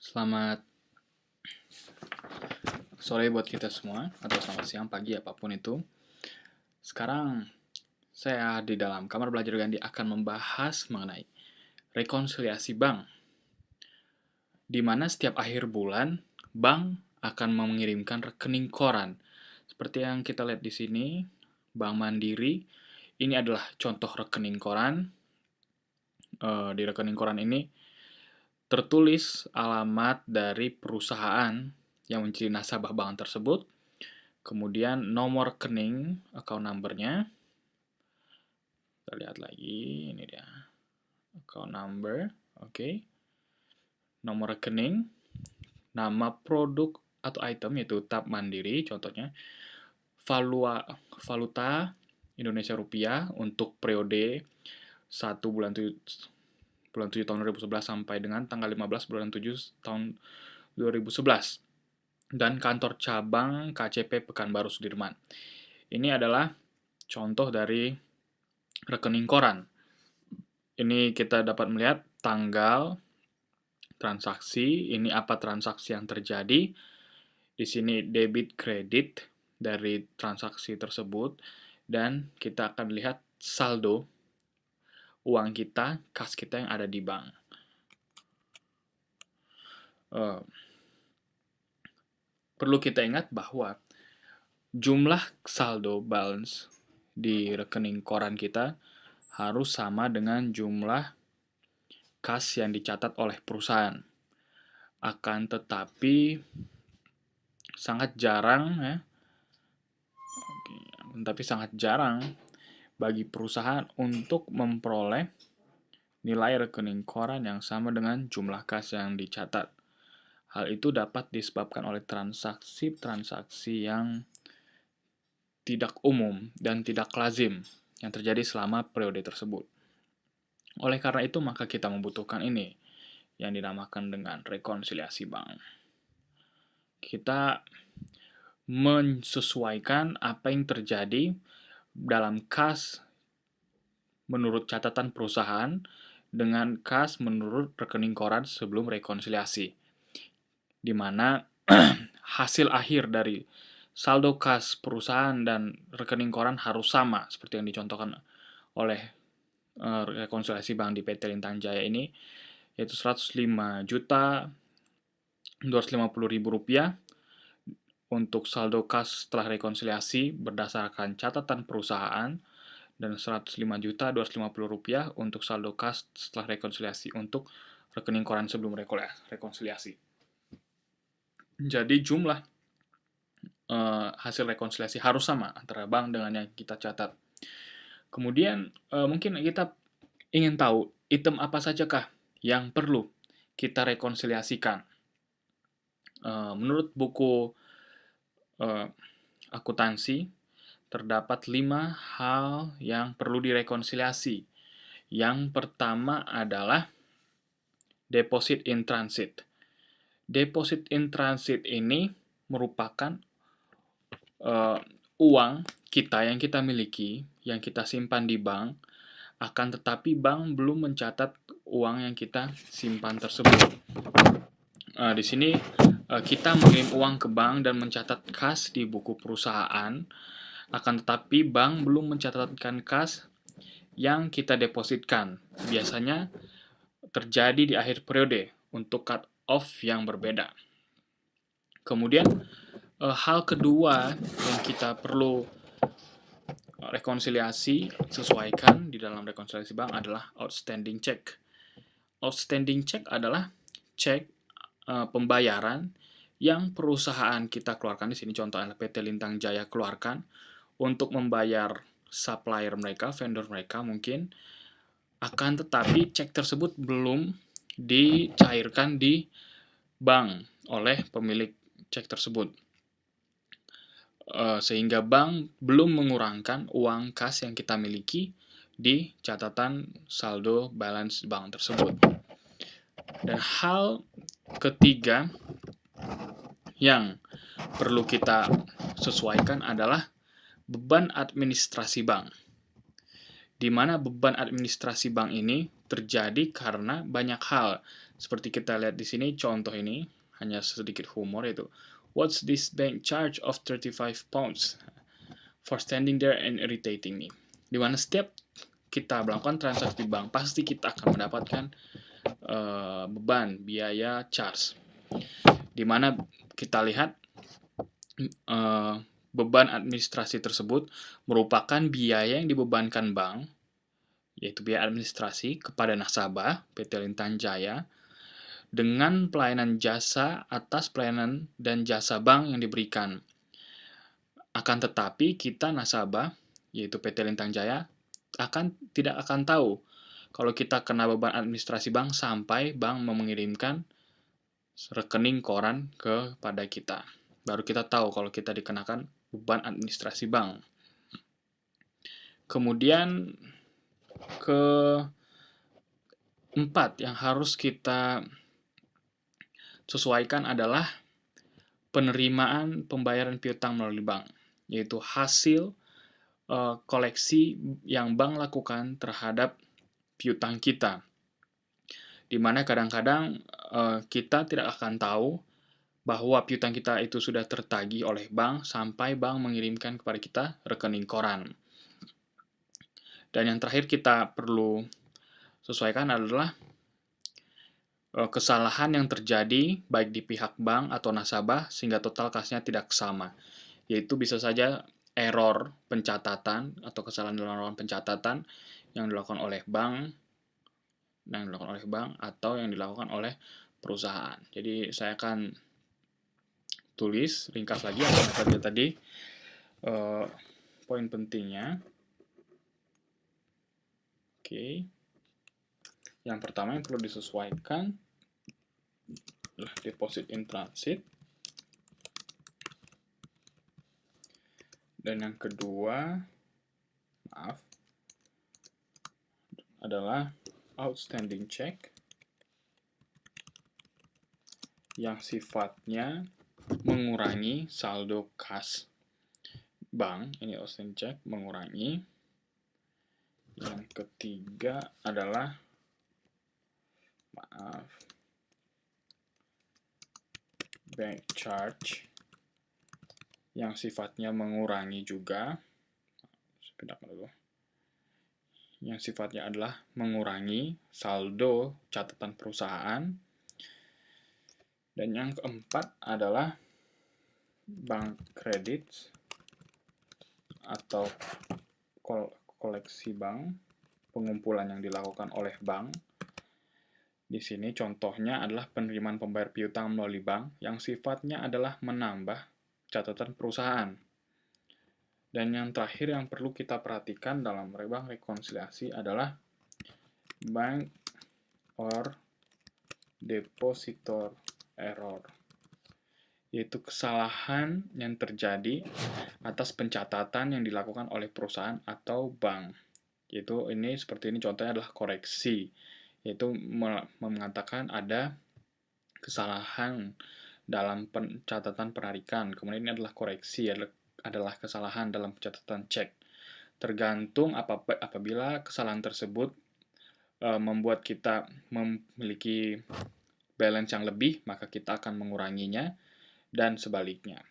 Selamat sore buat kita semua, atau selamat siang, pagi, apapun itu. Sekarang saya di dalam kamar belajar Gandhi akan membahas mengenai rekonsiliasi bank, di mana setiap akhir bulan bank akan mengirimkan rekening koran. Seperti yang kita lihat di sini, Bank Mandiri ini adalah contoh rekening koran. Di rekening koran ini tertulis alamat dari perusahaan yang menjadi nasabah bank tersebut, kemudian nomor rekening, account number-nya. Kita lihat lagi, ini dia, account number, oke. Nomor rekening, nama produk atau item, yaitu tab Mandiri, contohnya, valuta Indonesia Rupiah untuk periode 1 bulan 7 tahun 2011 sampai dengan tanggal 15 bulan 7 tahun 2011. Dan kantor cabang KCP Pekanbaru Sudirman. Ini adalah contoh dari rekening koran. Ini kita dapat melihat tanggal transaksi, ini apa transaksi yang terjadi. Di sini debit kredit dari transaksi tersebut, dan kita akan lihat saldo uang kita, kas kita yang ada di bank. Perlu kita ingat bahwa jumlah saldo balance di rekening koran kita harus sama dengan jumlah kas yang dicatat oleh perusahaan. Akan tetapi sangat jarang bagi perusahaan untuk memperoleh nilai rekening koran yang sama dengan jumlah kas yang dicatat. Hal itu dapat disebabkan oleh transaksi-transaksi yang tidak umum dan tidak lazim yang terjadi selama periode tersebut. Oleh karena itu, maka kita membutuhkan ini, yang dinamakan dengan rekonsiliasi bank. Kita menyesuaikan apa yang terjadi dalam kas menurut catatan perusahaan dengan kas menurut rekening koran sebelum rekonsiliasi, di mana hasil akhir dari saldo kas perusahaan dan rekening koran harus sama, seperti yang dicontohkan oleh rekonsiliasi bank di PT Lintang Jaya ini, yaitu Rp105.250.000 untuk saldo kas setelah rekonsiliasi berdasarkan catatan perusahaan, dan Rp105.250.000 untuk saldo kas setelah rekonsiliasi untuk rekening koran sebelum rekonsiliasi. Jadi jumlah hasil rekonsiliasi harus sama antara bank dengan yang kita catat. Kemudian mungkin kita ingin tahu item apa sajakah yang perlu kita rekonsiliasikan. Menurut buku akuntansi, terdapat 5 hal yang perlu direkonsiliasi. Yang pertama adalah deposit in transit. Deposit in transit ini merupakan uang kita yang kita miliki, yang kita simpan di bank, akan tetapi bank belum mencatat uang yang kita simpan tersebut. Di sini kita mengirim uang ke bank dan mencatat kas di buku perusahaan, akan tetapi bank belum mencatatkan kas yang kita depositkan. Biasanya terjadi di akhir periode untuk cut off yang berbeda. Kemudian hal kedua yang kita perlu rekonsiliasi, sesuaikan di dalam rekonsiliasi bank adalah outstanding check. Outstanding check adalah cek pembayaran yang perusahaan kita keluarkan. Di sini contohnya PT Lintang Jaya keluarkan untuk membayar supplier mereka, vendor mereka mungkin, akan tetapi cek tersebut belum dicairkan di bank oleh pemilik cek tersebut, sehingga bank belum mengurangkan uang kas yang kita miliki di catatan saldo balance bank tersebut. Dan hal ketiga yang perlu kita sesuaikan adalah beban administrasi bank. di mana beban administrasi bank ini terjadi karena banyak hal. Seperti kita lihat di sini, contoh ini, hanya sedikit humor itu. What's this bank charge of 35 pounds for standing there and irritating me? Di mana setiap kita melakukan transaksi bank, pasti kita akan mendapatkan beban, biaya, charge. Di mana kita lihat beban administrasi tersebut merupakan biaya yang dibebankan bank, yaitu biaya administrasi kepada nasabah PT Lintang Jaya dengan pelayanan jasa atas pelayanan dan jasa bank yang diberikan. Akan tetapi kita nasabah, yaitu PT Lintang Jaya, tidak akan tahu kalau kita kena beban administrasi bank sampai bank mengirimkan rekening koran kepada kita. Baru kita tahu kalau kita dikenakan beban administrasi bank. Kemudian keempat yang harus kita sesuaikan adalah penerimaan pembayaran piutang melalui bank, yaitu hasil koleksi yang bank lakukan terhadap piutang kita. Di mana kadang-kadang kita tidak akan tahu bahwa piutang kita itu sudah tertagih oleh bank sampai bank mengirimkan kepada kita rekening koran. Dan yang terakhir kita perlu sesuaikan adalah kesalahan yang terjadi baik di pihak bank atau nasabah sehingga total kasnya tidak sama. Yaitu bisa saja error pencatatan atau kesalahan dalam pencatatan yang dilakukan oleh bank atau yang dilakukan oleh perusahaan. Jadi saya akan tulis ringkas lagi apa yang tadi poin pentingnya. Oke. Yang pertama yang perlu disesuaikan adalah deposit in transit. Dan yang kedua, adalah outstanding check yang sifatnya mengurangi saldo kas bank. Ini outstanding check mengurangi. Yang ketiga adalah bank charge yang sifatnya mengurangi juga. Yang sifatnya adalah mengurangi saldo catatan perusahaan. Dan yang keempat adalah bank kredit atau koleksi bank, pengumpulan yang dilakukan oleh bank. Di sini contohnya adalah penerimaan pembayar piutang melalui bank yang sifatnya adalah menambah catatan perusahaan. Dan yang terakhir yang perlu kita perhatikan dalam bank rekonsiliasi adalah bank or depositor error, yaitu kesalahan yang terjadi atas pencatatan yang dilakukan oleh perusahaan atau bank. Yaitu ini seperti ini contohnya adalah koreksi, yaitu mengatakan ada kesalahan dalam pencatatan penarikan. Kemudian ini adalah koreksi, adalah kesalahan dalam pencatatan cek. Tergantung apabila kesalahan tersebut membuat kita memiliki balance yang lebih, maka kita akan menguranginya, dan sebaliknya.